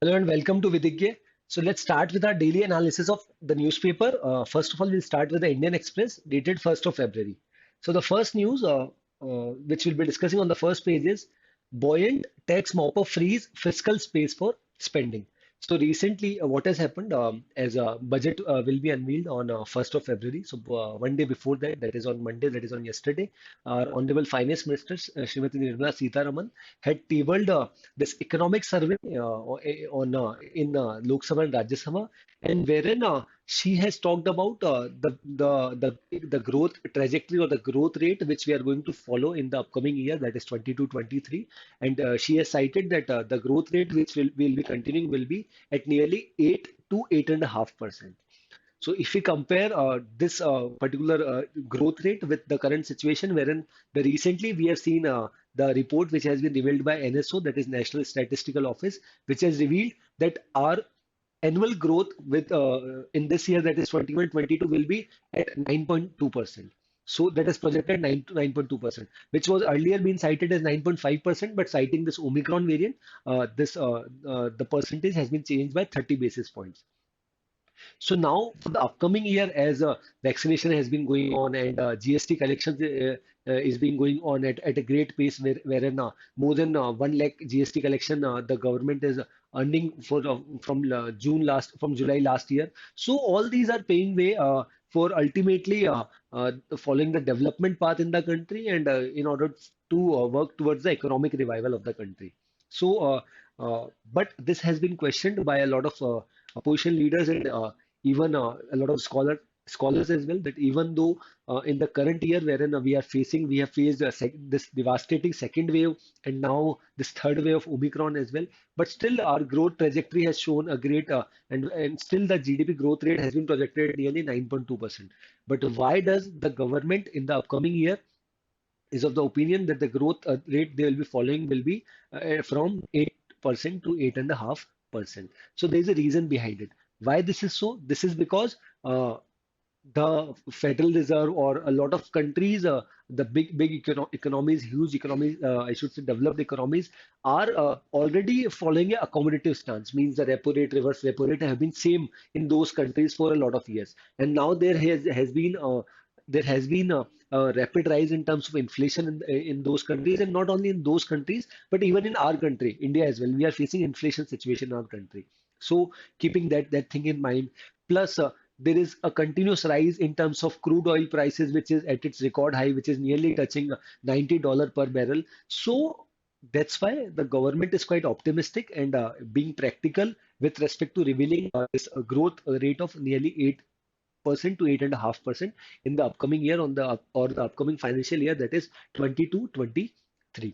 Hello and welcome to Vidigya. So let's start with our daily analysis of the newspaper. First of all, we'll start with the Indian Express, dated 1st of February. So the first news, which we'll be discussing on the first page is buoyant tax mop-up frees fiscal space for spending. So recently, what has happened as a budget will be unveiled on 1st of February. So one day before that, that is on Monday, that is on yesterday, our Honorable Finance Minister, Srimati Nirmala Sitharaman, had tabled this economic survey on in Lok Sabha and Rajya Sabha, and wherein she has talked about the growth trajectory or the growth rate which we are going to follow in the upcoming year, that is 22-23, and she has cited that the growth rate which will be continuing will be at nearly 8 to 8.5%. So if we compare this particular growth rate with the current situation, wherein the recently we have seen the report which has been revealed by NSO, that is National Statistical Office, which has revealed that our annual growth with in this year, that is 21-22, will be at 9.2%. So that is projected 9 to 9.2%, which was earlier being cited as 9.5%, but citing this Omicron variant, the percentage has been changed by 30 basis points. So now for the upcoming year, as vaccination has been going on and GST collections is being going on at a great pace, wherein more than 1 lakh GST collection the government is earning from July last year. So all these are paying way for ultimately following the development path in the country and in order to work towards the economic revival of the country. So, but this has been questioned by a lot of opposition leaders and even a lot of scholars as well, that even though in the current year wherein we have faced this devastating second wave and now this third wave of Omicron as well, but still our growth trajectory has shown a great and still the GDP growth rate has been projected at nearly 9.2%. But why does the government in the upcoming year is of the opinion that the growth rate they will be following will be from 8% to 8.5%. So there is a reason behind it. Why this is so? This is because the Federal Reserve or a lot of countries, the big economies, huge economies, I should say developed economies, are already following a accommodative stance. Means the repo rate, reverse repo rate have been same in those countries for a lot of years, and now there has been a rapid rise in terms of inflation in those countries, and not only in those countries, but even in our country, India as well. We are facing inflation situation in our country. So keeping that thing in mind, plus there is a continuous rise in terms of crude oil prices, which is at its record high, which is nearly touching $90 per barrel. So that's why the government is quite optimistic and being practical with respect to revealing this growth rate of nearly 8% to 8.5% in the upcoming year or the upcoming financial year, that is 22-23.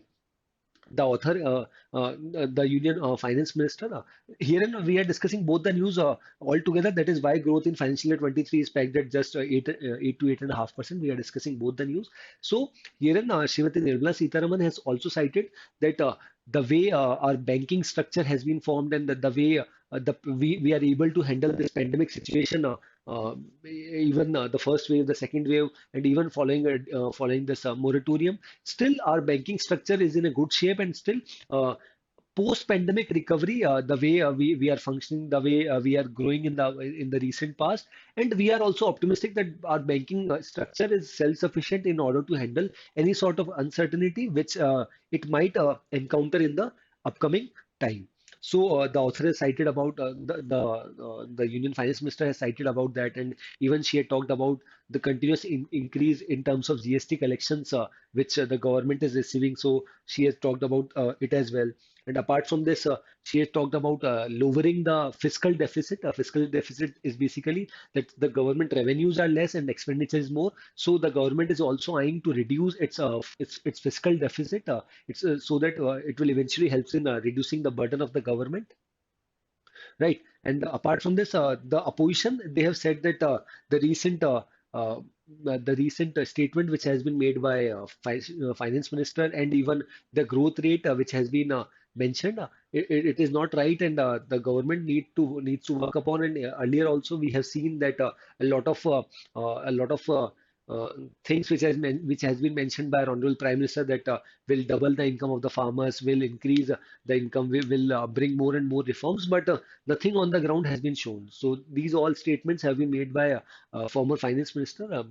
The author, the Union Finance Minister. Herein we are discussing both the news all together. That is why growth in financial year 23 is pegged at just 8 to 8.5%. We are discussing both the news. So herein Srimati Nirmala Sitharaman has also cited that the way our banking structure has been formed and the way we are able to handle this pandemic situation, even the first wave, the second wave, and even following this moratorium, still our banking structure is in a good shape, and still post-pandemic recovery, the way we are functioning, the way we are growing in the recent past, and we are also optimistic that our banking structure is self-sufficient in order to handle any sort of uncertainty which it might encounter in the upcoming time. So the author has cited about the Union Finance Minister has cited about that, and even she had talked about the continuous increase in terms of GST collections which the government is receiving. So she has talked about it as well. And apart from this, she has talked about lowering the fiscal deficit. Fiscal deficit is basically that the government revenues are less and expenditure is more. So the government is also eyeing to reduce its fiscal deficit. It's so that it will eventually helps in reducing the burden of the government, right? And apart from this, the opposition, they have said that the recent uh, the recent statement which has been made by finance minister, and even the growth rate which has been mentioned, it is not right, and the government needs to work upon. And earlier also we have seen that a lot of uh, things which has been mentioned by our Honorable Prime Minister that will double the income of the farmers, will increase the income, will bring more and more reforms, but nothing on the ground has been shown. So these all statements have been made by former Finance Minister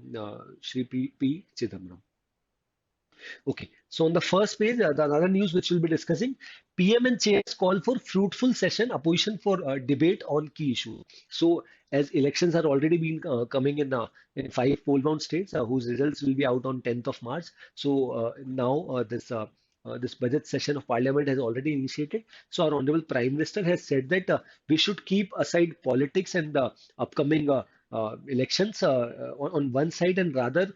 Shri P. Chidambaram. Okay, so on the first page, the another news which we'll be discussing, PM and chairs call for fruitful session, opposition for debate on key issues. So, as elections are already been coming in five poll-bound states, whose results will be out on 10th of March. So now this budget session of Parliament has already initiated. So our Honorable Prime Minister has said that we should keep aside politics and the upcoming elections on one side, and rather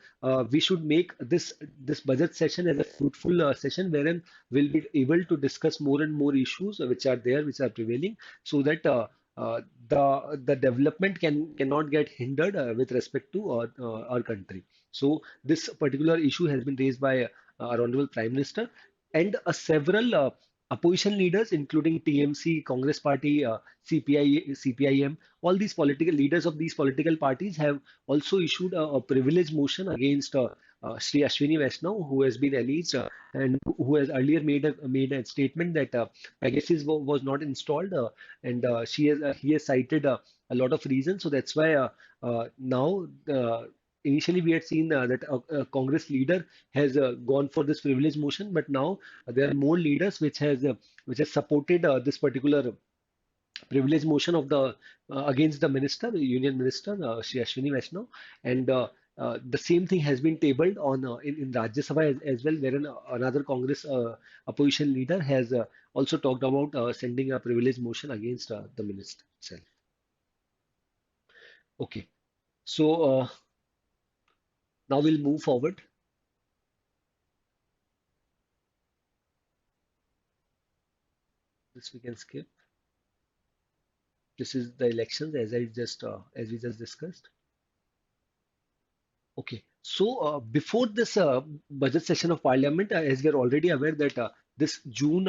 we should make this budget session as a fruitful session wherein we'll be able to discuss more and more issues which are there, which are prevailing, so that the development cannot get hindered with respect to our country. So this particular issue has been raised by our Honorable Prime Minister, and several opposition leaders, including TMC, Congress Party, CPI, CPIM, all these political leaders of these political parties have also issued a privilege motion against Sri Ashwini Vaishnaw, who has been alleged and who has earlier made a statement that Pegasus was not installed, and he has cited a lot of reasons. So that's why now. Initially, we had seen that a Congress leader has gone for this privilege motion, but now there are more leaders which has supported this particular privilege motion of the against the minister, union minister, Shri Ashwini Vaishnaw, and the same thing has been tabled on in Rajya Sabha as well, wherein another Congress opposition leader has also talked about sending a privilege motion against the minister itself. Okay, so now we'll move forward. This we can skip. This is the elections as we just discussed. Okay, so before this budget session of Parliament, as we are already aware that this June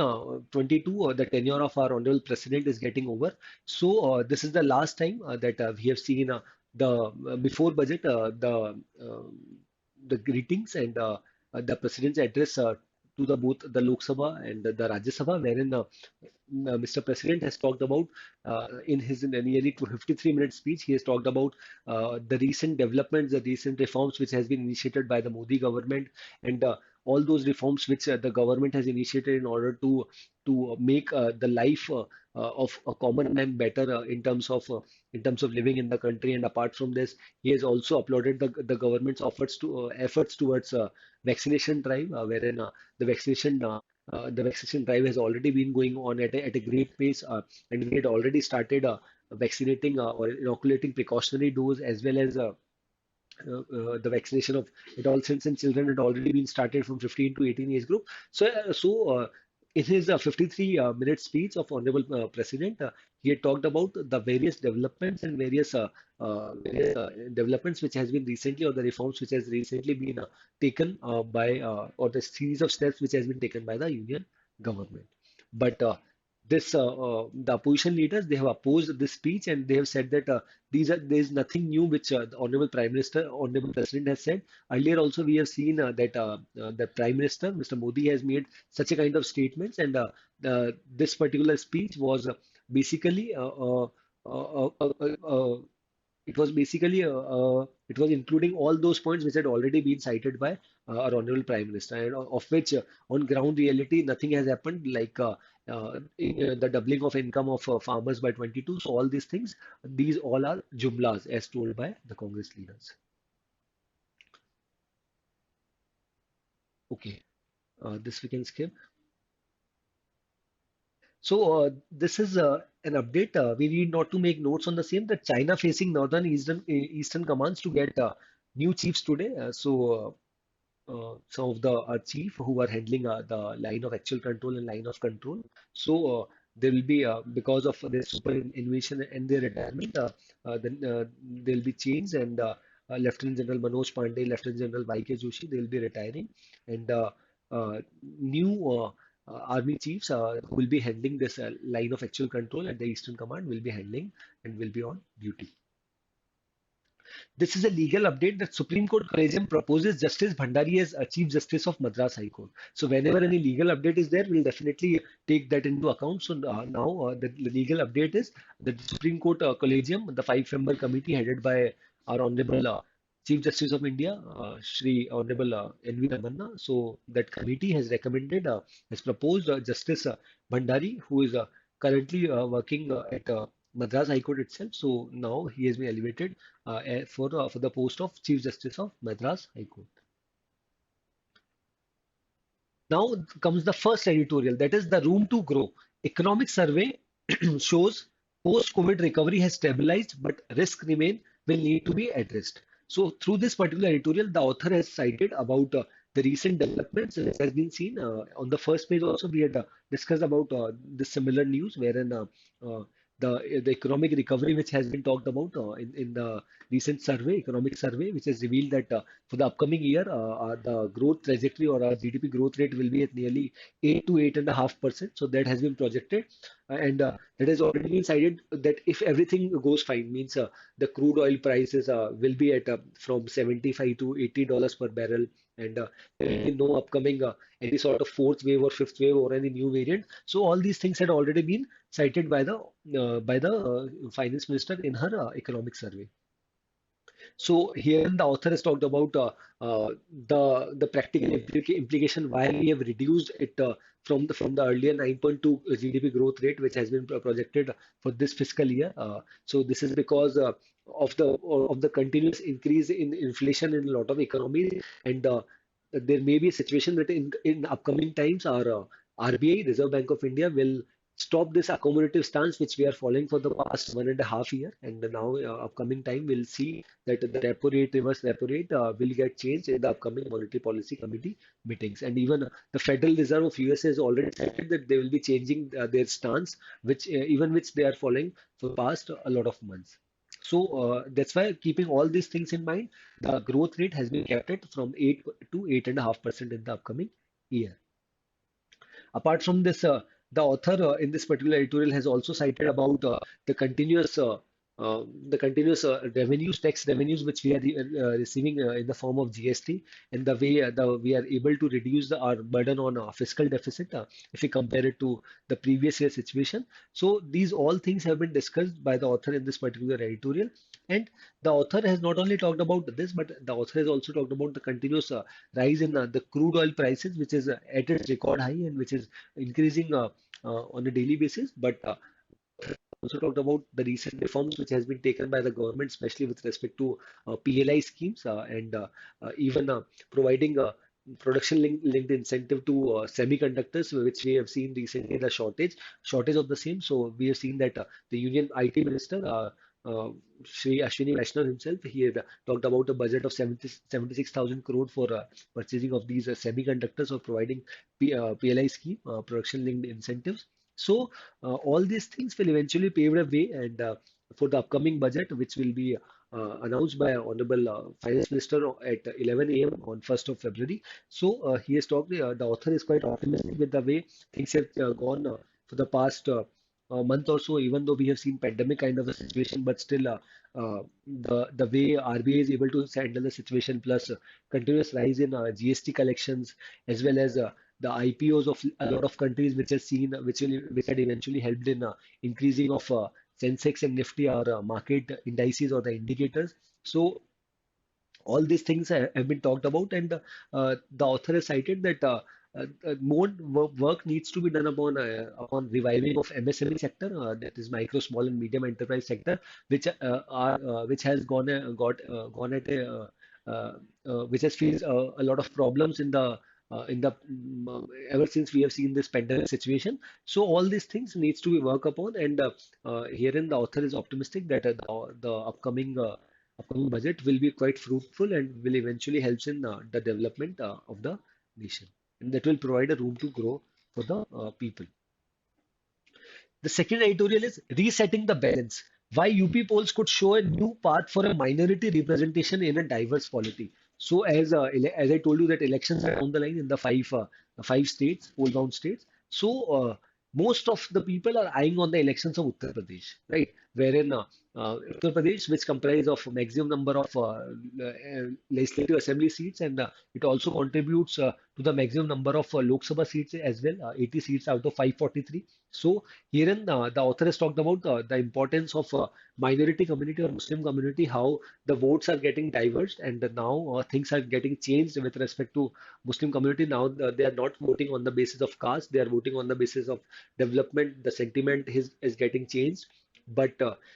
22, the tenure of our Honorable President is getting over. So this is the last time that we have seen the before budget the greetings and the President's address to the both the Lok Sabha and the Rajya Sabha, wherein Mr. President has talked about in his nearly 53-minute speech, he has talked about the recent developments, the recent reforms which has been initiated by the Modi government, and all those reforms which the government has initiated in order to make the life of a common man better in terms of living in the country. And apart from this, he has also applauded the government's efforts towards vaccination drive, wherein the vaccination drive has already been going on at a great pace, and we had already started vaccinating or inoculating precautionary dose as well as the vaccination of adolescents and children had already been started from 15 to 18 age group. So in his 53 minute speech of Honorable President, he had talked about the various developments and various developments which has been recently, or the reforms which has recently been taken by or the series of steps which has been taken by the union government. But this the opposition leaders, they have opposed this speech, and they have said that there is nothing new which the Honorable Prime Minister, Honorable President has said. Earlier also we have seen that the Prime Minister, Mr. Modi, has made such a kind of statements, and this particular speech was basically it was basically it was including all those points which had already been cited by our Honorable Prime Minister, and of which on ground reality nothing has happened, like the doubling of income of farmers by 22. So all these things, these all are jumlas as told by the Congress leaders. Okay, this we can skip. So this is an update. We need not to make notes on the same, that China facing northern eastern commands to get new chiefs today. Some of the chief who are handling the line of actual control and line of control. So there will be because of their invasion and their retirement, then there will be change, and Lieutenant General Manoj Pandey, Lieutenant General Y.K. Joshi, they will be retiring, and new army chiefs who will be handling this line of actual control at the Eastern Command will be handling and will be on duty. This is a legal update that Supreme Court Collegium proposes Justice Bhandari as a Chief Justice of Madras High Court. So whenever any legal update is there, we'll definitely take that into account. So now the legal update is that the Supreme Court Collegium, the five-member committee headed by our Honorable Chief Justice of India, Shri Honorable N.V. Ramanna. So that committee has recommended, has proposed Justice Bhandari, who is currently working at Madras High Court itself. So now he has been elevated for the post of Chief Justice of Madras High Court. Now comes the first editorial, that is the room to grow. Economic survey shows post-COVID recovery has stabilized, but risk remain will need to be addressed. So through this particular editorial, the author has cited about the recent developments which has been seen on the first page. Also, we had discussed about the similar news wherein uh, the economic recovery which has been talked about in the recent survey, economic survey, which has revealed that for the upcoming year, the growth trajectory or our GDP growth rate will be at nearly 8 to 8.5%. So that has been projected, and that has already been cited that if everything goes fine, means the crude oil prices will be at from 75 to $80 per barrel, and there will be no upcoming any sort of fourth wave or fifth wave or any new variant. So all these things had already been cited by the finance minister in her economic survey. So here the author has talked about the practical implication why we have reduced it from the earlier 9.2 GDP growth rate, which has been projected for this fiscal year. So this is because of the continuous increase in inflation in a lot of economies, and there may be a situation that in upcoming times our RBI, Reserve Bank of India, will stop this accommodative stance which we are following for the past 1.5 year, and now upcoming time we'll see that the repo rate, reverse repo rate will get changed in the upcoming monetary policy committee meetings, and even the Federal Reserve of US has already said that they will be changing their stance, which even which they are following for the past a lot of months. So that's why, keeping all these things in mind, the growth rate has been kept at from 8 to 8.5% in the upcoming year. Apart from this, the author in this particular editorial has also cited about the continuous revenues, tax revenues, which we are receiving in the form of GST, and the way we are able to reduce our burden on fiscal deficit if we compare it to the previous year situation. So these all things have been discussed by the author in this particular editorial. And the author has not only talked about this, but the author has also talked about the continuous rise in the crude oil prices, which is at its record high and which is increasing on a daily basis. But also talked about the recent reforms which has been taken by the government, especially with respect to PLI schemes and even providing linked incentive to semiconductors, which we have seen recently the shortage of the same. So we have seen that the Union IT Minister. Shri Ashwini Vaishnaw himself, he had talked about a budget of 76,000 crore for purchasing of these semiconductors or providing PLI scheme, production linked incentives. So all these things will eventually pave the way, and for the upcoming budget, which will be announced by Honorable Finance Minister at 11 a.m. on 1st of February. So he has talked. The author is quite optimistic with the way things have gone for the past month or so. Even though we have seen pandemic kind of a situation, but still the way RBI is able to handle the situation, plus continuous rise in GST collections, as well as the IPOs of a lot of countries, which has seen which had eventually helped in increasing of Sensex and Nifty, or market indices or the indicators. So all these things have been talked about, and the author has cited that more work needs to be done upon reviving of MSME sector, that is micro, small, and medium enterprise sector, which has gone at which has faced a lot of problems in the ever since we have seen this pandemic situation. So all these things needs to be worked upon, and herein the author is optimistic that the upcoming budget will be quite fruitful and will eventually help in the development of the nation, and that will provide a room to grow for the people. The second editorial is resetting the balance. Why UP polls could show a new path for a minority representation in a diverse polity. So as I told you that elections are down the line in the five states, poll bound states. So most of the people are eyeing on the elections of Uttar Pradesh, right? Wherein Uttar Pradesh, which comprise of maximum number of legislative assembly seats, and it also contributes to the maximum number of Lok Sabha seats as well, 80 seats out of 543. So herein the author has talked about the importance of minority community or Muslim community, how the votes are getting diverged, and now things are getting changed with respect to Muslim community. Now they are not voting on the basis of caste; they are voting on the basis of development. The sentiment is getting changed, but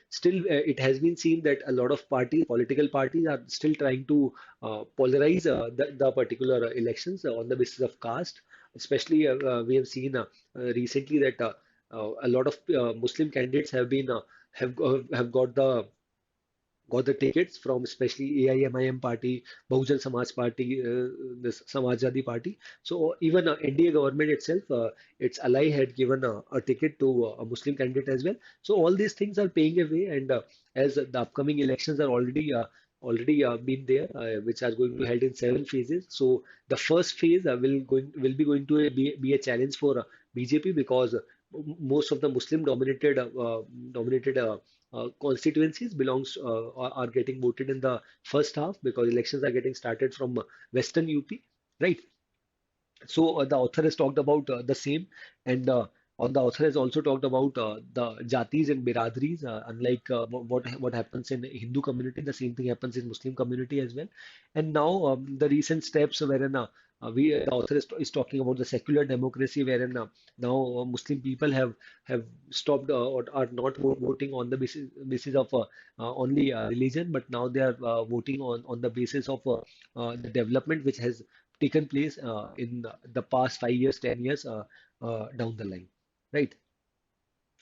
still, it has been seen that a lot of political parties are still trying to polarize the particular elections on the basis of caste. Especially, we have seen recently that a lot of Muslim candidates have got the tickets from especially AIMIM party, Bahujan Samaj Party, this Samajwadi Party. So even NDA government itself, its ally had given a ticket to a Muslim candidate as well. So all these things are paying away, and as the upcoming elections are already been there, which are going to be held in 7 phases. So the first phase will be going to be a challenge for BJP, because most of the Muslim dominated constituencies are getting voted in the first half, because elections are getting started from Western UP, right? So the author has talked about the same, and on the author has also talked about the jatis and biradris. Unlike what happens in Hindu community, the same thing happens in Muslim community as well. And now the recent steps wherein the author is talking about the secular democracy, wherein now Muslim people have stopped or are not voting on the basis of only religion, but now they are voting on the basis of the development which has taken place in the past 5 years, 10 years down the line, right?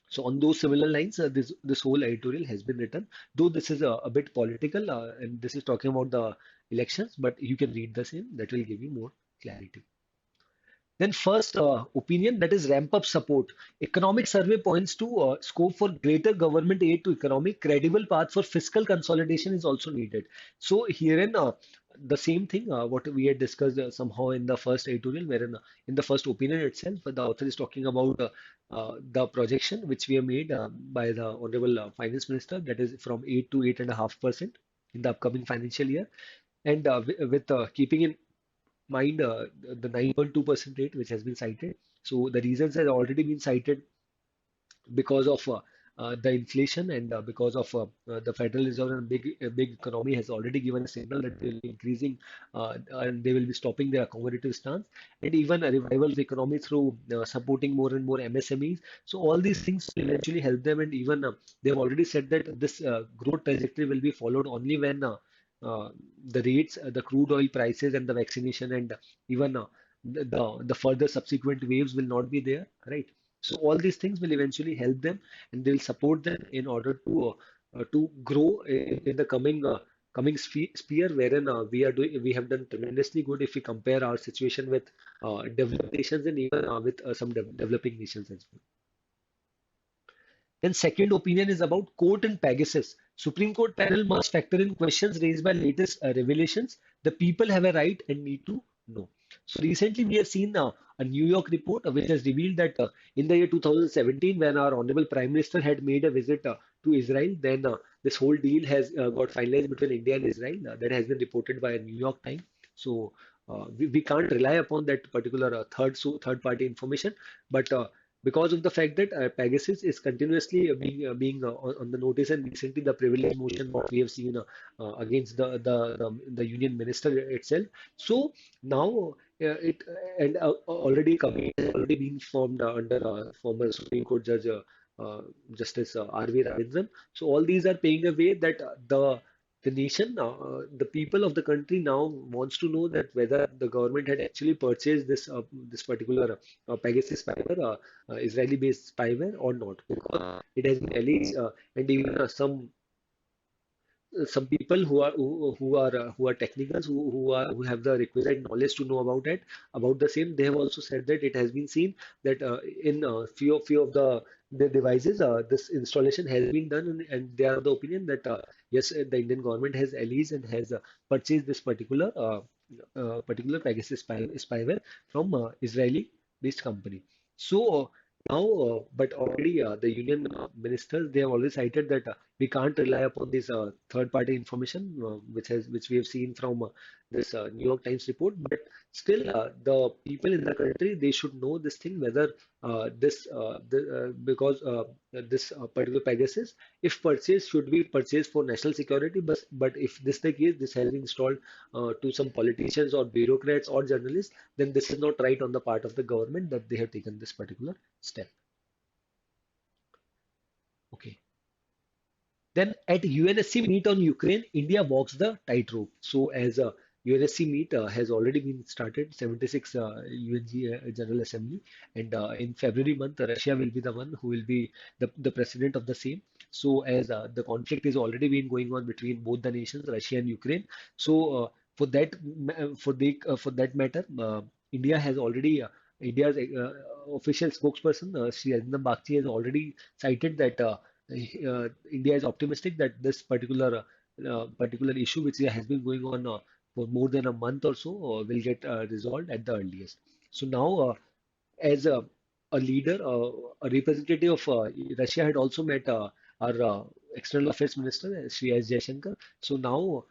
So on those similar lines, this whole editorial has been written, though this is a bit political, and this is talking about the elections, but you can read the same. That will give you more clarity. Then first opinion, that is ramp up support. Economic survey points to scope for greater government aid to economy. Credible path for fiscal consolidation is also needed. So herein the same thing what we had discussed somehow in the first editorial, wherein in the first opinion itself, the author is talking about the projection which we have made by the Honorable Finance Minister, that is from 8 to 8.5% in the upcoming financial year. And with keeping in mind the 9.2% rate which has been cited. So the reasons have already been cited because of the inflation, and because of the Federal Reserve and big economy has already given a signal that they will be increasing and they will be stopping their accommodative stance, and even a revival of the economy through supporting more and more MSMEs. So all these things will eventually help them, and even they have already said that this growth trajectory will be followed only when uh, the rates, the crude oil prices, and the vaccination, and even the further subsequent waves will not be there, right? So all these things will eventually help them, and they will support them in order to grow in the coming sphere, wherein we have done tremendously good if we compare our situation with developed nations, and even with some developing nations as well. Then second opinion is about court and Pegasus. Supreme Court panel must factor in questions raised by latest revelations. The people have a right and need to know. So recently we have seen a New York report which has revealed that in the year 2017, when our Honorable Prime Minister had made a visit to Israel, then this whole deal has got finalized between India and Israel. That has been reported by a New York Times. So we can't rely upon that particular third party information, but because of the fact that Pegasus is continuously being on the notice, and recently the privilege motion what we have seen against the union minister itself. So now it and already committee has already been formed under former Supreme Court Judge Justice R.V. Ravindran. So all these are paying a way that the nation, the people of the country now wants to know that whether the government had actually purchased this particular Pegasus spyware, Israeli-based spyware or not, because it has been alleged, and even some people who are technicals, who have the requisite knowledge to know about the same, they have also said that it has been seen that in few of the devices, this installation has been done, and they are of the opinion that yes, the Indian government has alleged and has purchased this particular Pegasus spyware from Israeli based company. So Now, but already the union ministers they have always cited that we can't rely upon this third-party information, which we have seen from this New York Times report. But still, the people in the country they should know this thing whether because this particular Pegasus, if purchased, should be purchased for national security. But if this the case, this has been installed to some politicians or bureaucrats or journalists, then this is not right on the part of the government that they have taken this particular step. Okay. Then at UNSC meet on Ukraine, India walks the tightrope. So as a UNSC meet has already been started, 76 UNG General Assembly, and in February month, Russia will be the one who will be the president of the same. So as the conflict is already been going on between both the nations, Russia and Ukraine. So for that matter, India has already India's official spokesperson, Shri Arindam Bagchi, has already cited that. India is optimistic that this particular issue, which has been going on for more than a month or so, will get resolved at the earliest. So now, as a leader, a representative of Russia had also met our external affairs minister, Sri S. Jaishankar. So now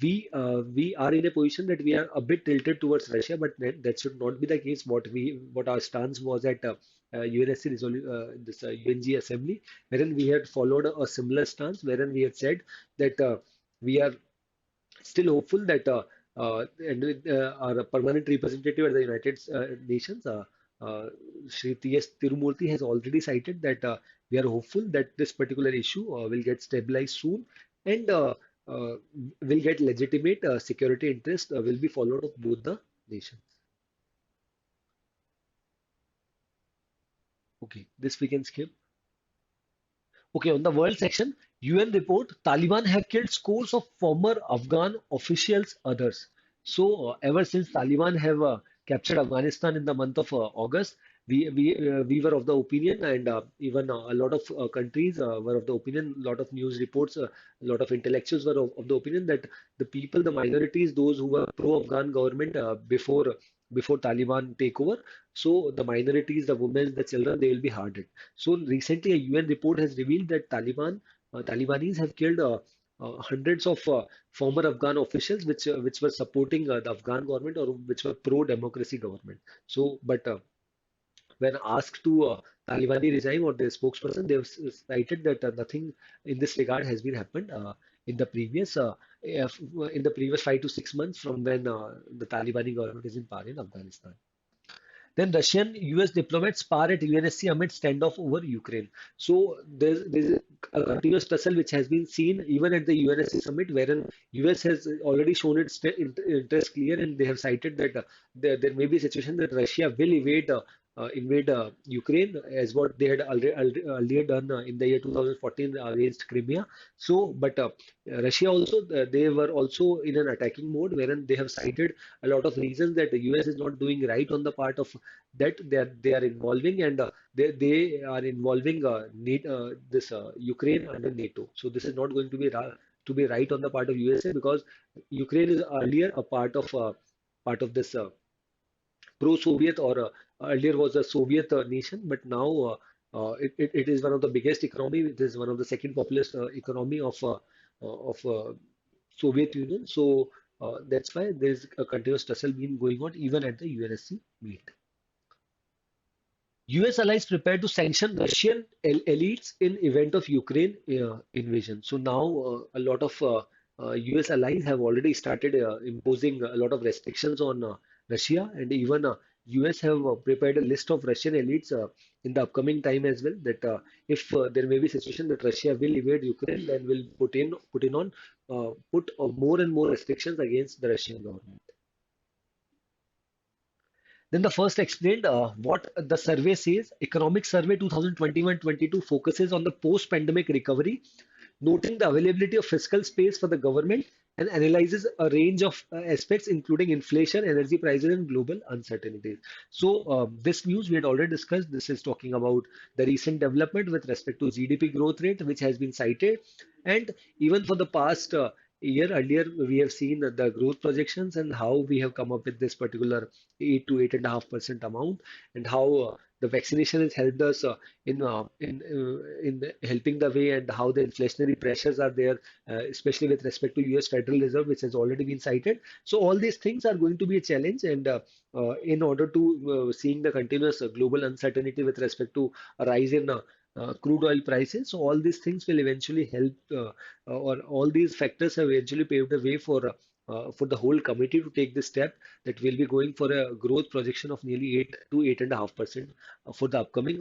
we are in a position that we are a bit tilted towards Russia, but that should not be the case. What our stance was at UNSC this UNG assembly, wherein we had followed a similar stance, wherein we had said that we are still hopeful that and with, our permanent representative at the United Nations, Shri T.S. Tirumurti has already cited that we are hopeful that this particular issue will get stabilized soon and uh, will get legitimate security interest will be followed of both the nations. Okay, this we can skip. Okay, on the world section, UN report Taliban have killed scores of former Afghan officials, others. So, ever since Taliban have captured Afghanistan in the month of August, we were of the opinion, and even a lot of countries were of the opinion. A lot of news reports, a lot of intellectuals were of the opinion that the people, the minorities, those who were pro-Afghan government before Taliban take over, so the minorities, the women, the children, they will be hard hit. So recently, a UN report has revealed that Talibanis have killed hundreds of former Afghan officials, which were supporting the Afghan government or which were pro-democracy government. So, but when asked to Talibani regime or their spokesperson, they have cited that nothing in this regard has been happened in the previous 5 to 6 months from when the Talibani government is in power in Afghanistan. Then Russian US diplomats spar at UNSC amid standoff over Ukraine. So there's a continuous tussle which has been seen even at the UNSC summit, wherein US has already shown its interest clear and they have cited that there may be a situation that Russia will invade Ukraine as what they had earlier done in the year 2014 against Crimea. So, but Russia also they were also in an attacking mode, wherein they have cited a lot of reasons that the US is not doing right on the part of that they are involving and they are involving this Ukraine under NATO. So this is not going to be to be right on the part of USA because Ukraine is earlier a part of this pro-Soviet or earlier was a Soviet nation, but now it is one of the biggest economy. It is one of the second populous economy of Soviet Union. So that's why there is a continuous tussle been going on even at the UNSC meet. US allies prepare to sanction Russian elites in event of Ukraine invasion. So now a lot of US allies have already started imposing a lot of restrictions on Russia, and even US have prepared a list of Russian elites in the upcoming time as well. That if there may be a situation that Russia will invade Ukraine, then will put more and more restrictions against the Russian government. Then the first explained what the survey says. Economic Survey 2021-22 focuses on the post-pandemic recovery, noting the availability of fiscal space for the government and analyzes a range of aspects including inflation, energy prices, and global uncertainties. So this news we had already discussed. This is talking about the recent development with respect to GDP growth rate, which has been cited, and even for the past year earlier, we have seen the growth projections and how we have come up with this particular 8 to 8.5% amount, and how the vaccination has helped us in helping the way and how the inflationary pressures are there, especially with respect to U.S. Federal Reserve, which has already been cited. So all these things are going to be a challenge, and in order to seeing the continuous global uncertainty with respect to a rise in crude oil prices, so all these things will eventually help, or all these factors have eventually paved the way for the whole committee to take this step that we'll be going for a growth projection of nearly 8 to 8.5% for the upcoming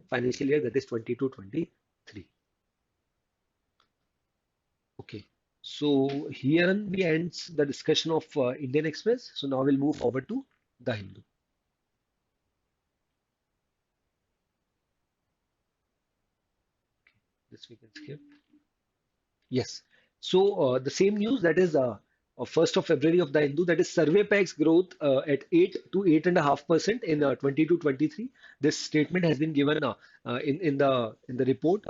financial year, that is 22-23. Okay. So here we ends the discussion of Indian Express. So now we'll move forward to the Hindu. This we can skip. Yes. So the same news, that is 1st of February of the Hindu, that is survey packs growth at 8 to 8.5% in 22-23. This statement has been given in the report,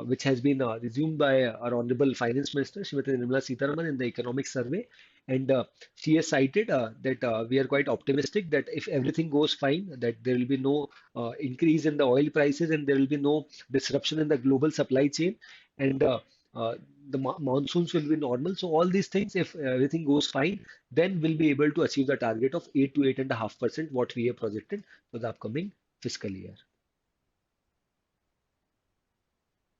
which has been resumed by our Honorable Finance Minister Srimati Nirmala Sitharaman in the economic survey, and she has cited that we are quite optimistic that if everything goes fine, that there will be no increase in the oil prices and there will be no disruption in the global supply chain, and uh, the monsoons will be normal. So all these things, if everything goes fine, then we'll be able to achieve the target of 8 to 8.5% what we have projected for the upcoming fiscal year.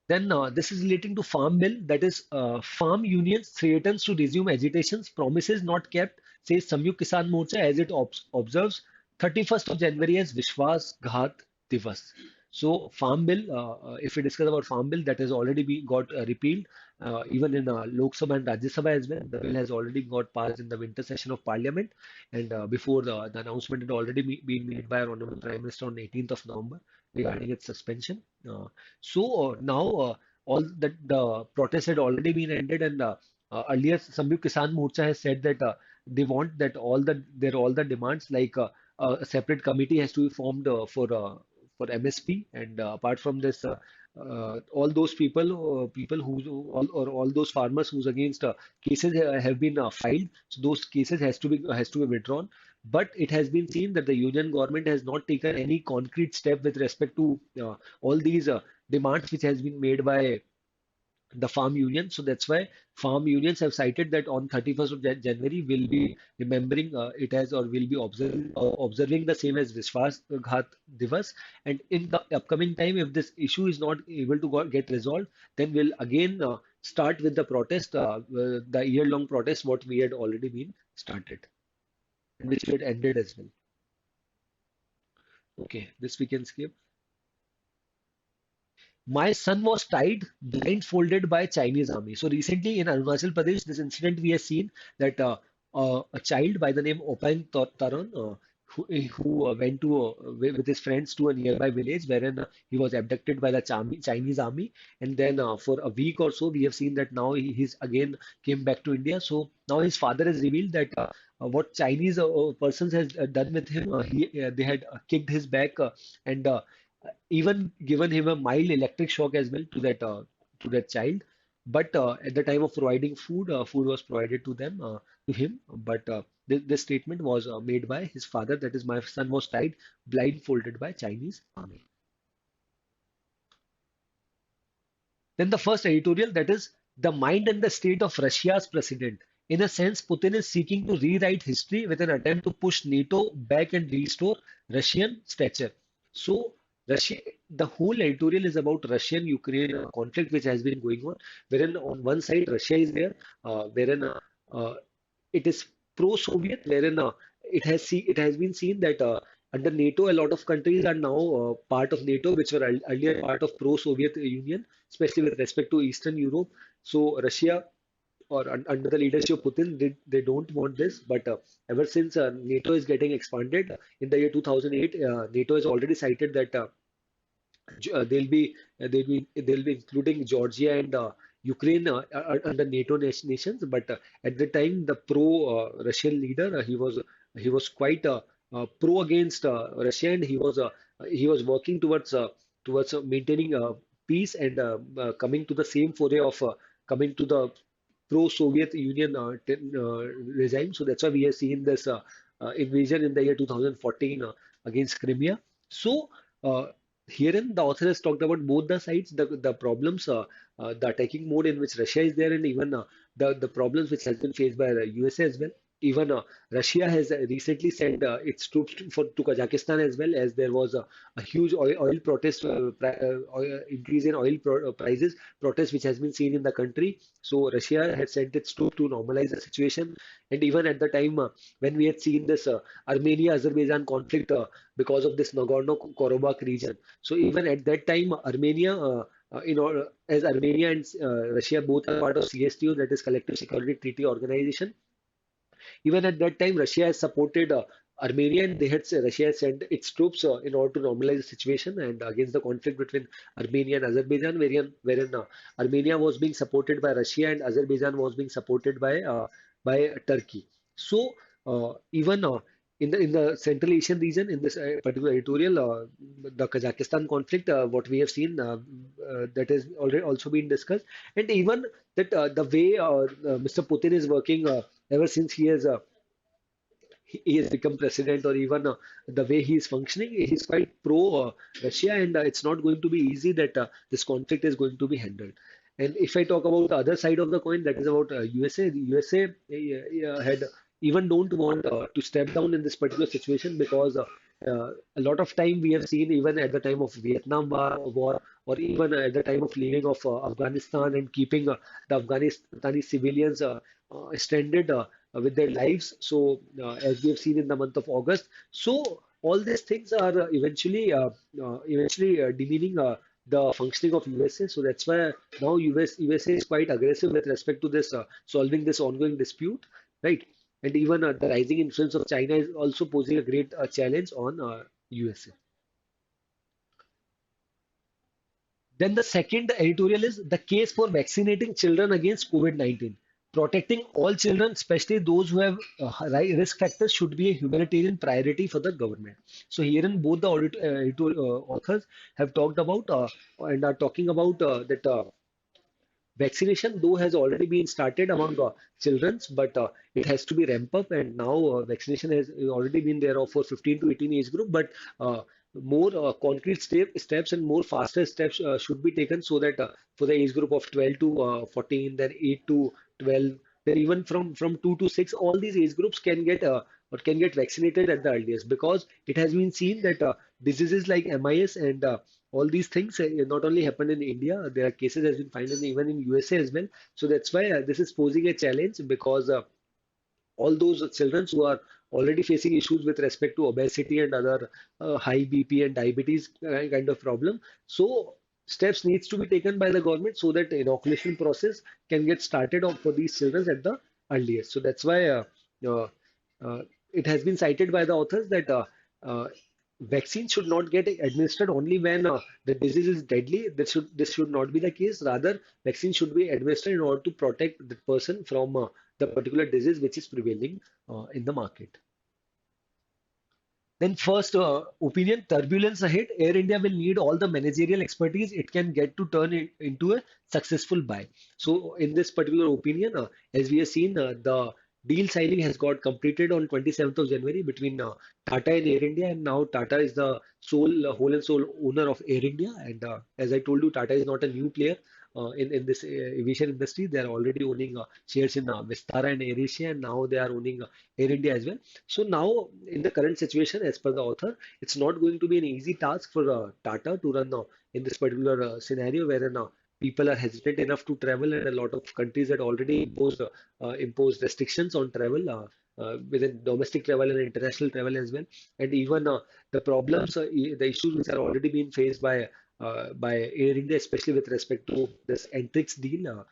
Then this is relating to farm bill, that is farm unions threatens to resume agitations, promises not kept, says Samyukt Kisan Morcha as it observes 31st of January as Vishwas Ghat Divas. So farm bill, if we discuss about farm bill, that has already been got repealed, even in Lok Sabha and Rajya Sabha as well. The bill has already got passed in the winter session of Parliament, and before the announcement had already been made by our Honorable Prime Minister on 18th of November regarding its suspension. Now all that the protest had already been ended, and earlier Samyukt Kisan Morcha has said that they want that all the demands, like a separate committee has to be formed for MSP, and apart from this, all those people who all those farmers whose against cases have been filed, so those cases has to be withdrawn. But it has been seen that the union government has not taken any concrete step with respect to all these demands which has been made by the farm union. So that's why farm unions have cited that on 31st of January we'll be remembering it as, or we'll be observing the same as Vishwas Ghat Divas. And in the upcoming time, if this issue is not able to get resolved, then we'll again start with the protest, the year-long protest, what we had already been started, and which we had ended as well. Okay, this we can skip. My son was tied blindfolded by Chinese army. So recently in Arunachal Pradesh, this incident we have seen that a child by the name Opang Taran, who went with his friends to a nearby village wherein he was abducted by the Chinese army, and then for a week or so we have seen that now he's again came back to India. So now his father has revealed that what Chinese persons has done with him, they had kicked his back, and even given him a mild electric shock as well to that child. But at the time of providing food, food was provided to him. But this statement was made by his father, that is, my son was tied blindfolded by Chinese army. Then the first editorial, that is the mind and the state of Russia's president. In a sense, Putin is seeking to rewrite history with an attempt to push NATO back and restore Russian stature. So, Russia, the whole editorial is about Russian-Ukraine conflict which has been going on, wherein on one side Russia is there, wherein uh, it is pro-Soviet, wherein it has been seen that under NATO, a lot of countries are now part of NATO, which were earlier part of pro-Soviet Union, especially with respect to Eastern Europe. So Russia, or under the leadership of Putin, they don't want this. But ever since NATO is getting expanded in the year 2008, NATO has already cited that they'll be including Georgia and Ukraine under NATO nations. But at the time, the pro-Russian leader, he was quite pro against Russia, and he was working towards maintaining peace, and coming to the same foray of coming to the pro-Soviet Union regime. So that's why we have seen this invasion in the year 2014. against Crimea. So herein the author has talked about both the sides, the problems, the attacking mode in which Russia is there, and even the problems which has been faced by the USA as well. Even Russia has recently sent its troops to Kazakhstan as well, as there was a huge oil protest, increase in prices protest which has been seen in the country. So Russia had sent its troops to normalize the situation. And even at the time when we had seen this Armenia-Azerbaijan conflict because of this Nagorno-Karabakh region. So even at that time, Armenia, as Armenia and Russia both are part of CSTO, that is Collective Security Treaty Organization. Even at that time, Russia has supported Armenia, and Russia has sent its troops in order to normalize the situation and against the conflict between Armenia and Azerbaijan, wherein Armenia was being supported by Russia and Azerbaijan was being supported by Turkey. So even in the Central Asian region, in this particular editorial, the Kazakhstan conflict, what we have seen that has already also been discussed, and even that the way Mr. Putin is working ever since he has become president, or even the way he is functioning, he's quite pro Russia, and it's not going to be easy that this conflict is going to be handled. And if I talk about the other side of the coin, that is about USA, the USA had even don't want to step down in this particular situation, because a lot of time we have seen, even at the time of Vietnam war, or even at the time of leaving of Afghanistan and keeping the Afghanistani civilians stranded with their lives. So, as we have seen in the month of August, so all these things are eventually demeaning the functioning of USA. So that's why now USA is quite aggressive with respect to this solving this ongoing dispute, right? And even the rising influence of China is also posing a great challenge on USA. Then the second editorial is the case for vaccinating children against COVID-19. Protecting all children, especially those who have risk factors, should be a humanitarian priority for the government. So herein both the authors have talked about and are talking about that vaccination, though, has already been started among children, but it has to be ramped up. And now vaccination has already been there for 15 to 18 age group, but more concrete steps and more faster steps should be taken, so that for the age group of 12 to 14, then 8 to 12, then even from 2 to 6, all these age groups can get or can get vaccinated at the earliest, because it has been seen that diseases like MIS and all these things not only happen in India, there are cases has been found even in USA as well. So that's why this is posing a challenge, because all those children who are already facing issues with respect to obesity and other high BP and diabetes kind of problem. So steps needs to be taken by the government, so that inoculation process can get started for these children at the earliest. So that's why uh, uh, it has been cited by the authors that uh, vaccine should not get administered only when the disease is deadly. This should not be the case. Rather, vaccine should be administered in order to protect the person from the particular disease which is prevailing in the market. Then first opinion, turbulence ahead. Air India will need all the managerial expertise it can get to turn it into a successful buy. So in this particular opinion, as we have seen, the deal signing has got completed on 27th of January between Tata and Air India, and now Tata is the whole and sole owner of Air India. And as I told you, Tata is not a new player in this aviation industry. They are already owning shares in Vistara and AirAsia, and now they are owning Air India as well. So now, in the current situation, as per the author, it's not going to be an easy task for Tata to run in this particular scenario, wherein people are hesitant enough to travel, and a lot of countries had already imposed restrictions on travel. Within domestic travel and international travel as well, and even the problems, the issues which are already being faced by Air India, especially with respect to this Antrix deal.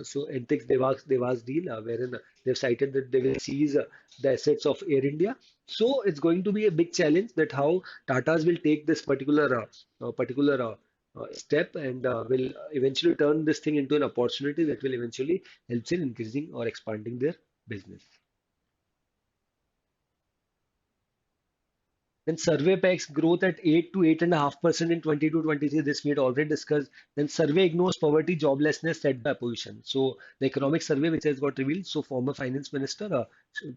So Antrix Devas deal, wherein they've cited that they will seize the assets of Air India. So it's going to be a big challenge that how Tatas will take this particular step, and will eventually turn this thing into an opportunity that will eventually help in increasing or expanding their business. Then survey packs growth at 8 to 8.5% in 22-23. This we had already discussed. Then survey ignores poverty, joblessness set by opposition. So the economic survey which has got revealed. So former finance minister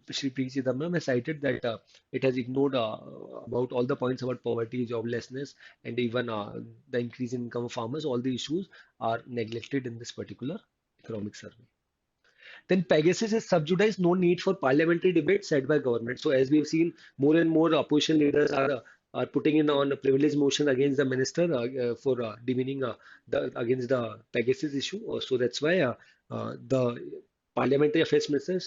Shri P. Chidambaram has cited that it has ignored about all the points about poverty, joblessness, and even the increase in income of farmers. All the issues are neglected in this particular economic survey. Then Pegasus is subjudiced, no need for parliamentary debate set by government. So as we've seen, more and more opposition leaders are putting in on a privilege motion against the minister for demeaning the against the Pegasus issue. So that's why the Parliamentary Affairs Minister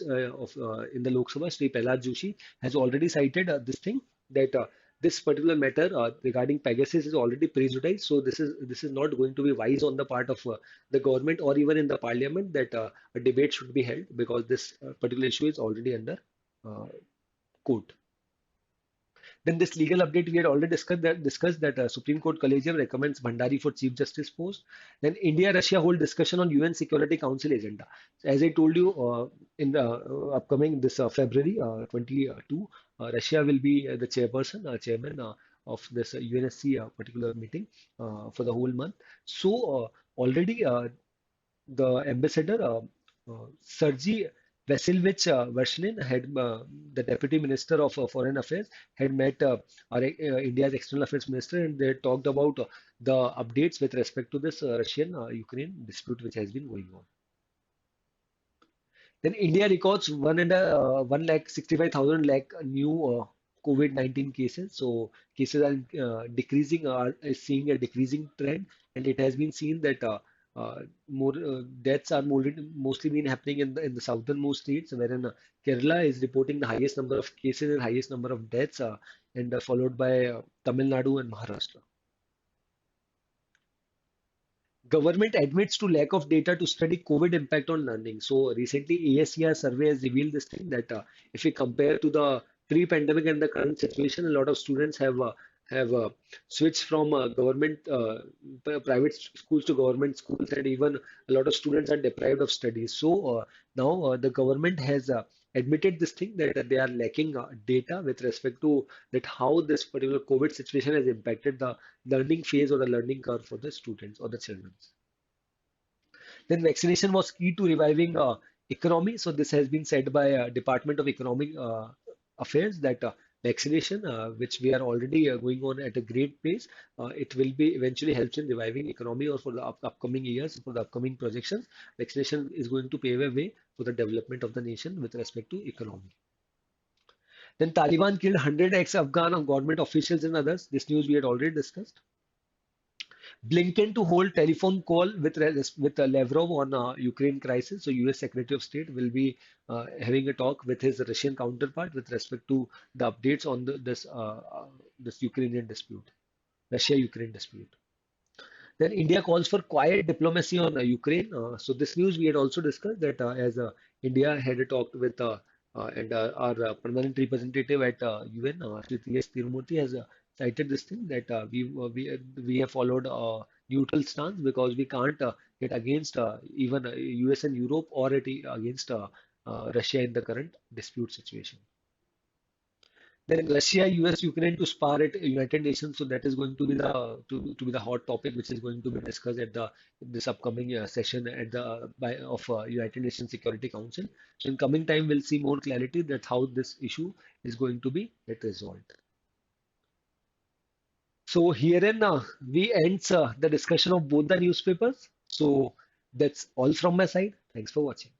in the Lok Sabha, Sri Prahlad Joshi, has already cited this thing that this particular matter regarding Pegasus is already prejudiced. So this is not going to be wise on the part of the government or even in the parliament that a debate should be held because this particular issue is already under uh, court. Then this legal update we had already discussed that Supreme Court Collegium recommends Bhandari for Chief Justice post. Then India Russia hold discussion on UN Security Council agenda. So as I told you in the upcoming this February 22, Russia will be the chairman of this UNSC particular meeting for the whole month. So already the ambassador Sergei Vasilevich Vershinin had the deputy minister of foreign affairs had met India's external affairs minister and they talked about the updates with respect to this Russian Ukraine dispute which has been going on. Then India records 1,65,000 new COVID-19 cases. So cases are decreasing, are is seeing a decreasing trend, and it has been seen that more deaths are mostly been happening in the southernmost states, wherein Kerala is reporting the highest number of cases and highest number of deaths, and followed by Tamil Nadu and Maharashtra. Government admits to lack of data to study COVID impact on learning. So recently, ASER survey has revealed this thing that if we compare to the pre-pandemic and the current situation, a lot of students have switched from government private schools to government schools, and even a lot of students are deprived of studies. So now the government has admitted this thing that they are lacking data with respect to that how this particular COVID situation has impacted the learning phase or the learning curve for the students or the children. Then vaccination was key to reviving economy. So this has been said by Department of Economic Affairs that vaccination, which we are already going on at a great pace, it will be eventually helps in reviving economy or for the upcoming years, for the upcoming projections. Vaccination is going to pave a way for the development of the nation with respect to economy. Then Taliban killed 100 ex-Afghan government officials and others. This news we had already discussed. Blinken to hold telephone call with Lavrov on Ukraine crisis. So U.S. Secretary of State will be having a talk with his Russian counterpart with respect to the updates on this Ukrainian dispute, Russia-Ukraine dispute. Then India calls for quiet diplomacy on Ukraine. So this news we had also discussed that as India had talked with and our permanent representative at UN, Sri T.S. Tirumurti, has cited this thing that we have followed a neutral stance because we can't get against even US and Europe or against Russia in the current dispute situation. Then Russia, US, Ukraine to spar at United Nations. So that is going to be to be the hot topic, which is going to be discussed at the this upcoming session at the of United Nations Security Council. So in coming time, we'll see more clarity that how this issue is going to be get resolved. So herein we ends the discussion of both the newspapers. So that's all from my side. Thanks for watching.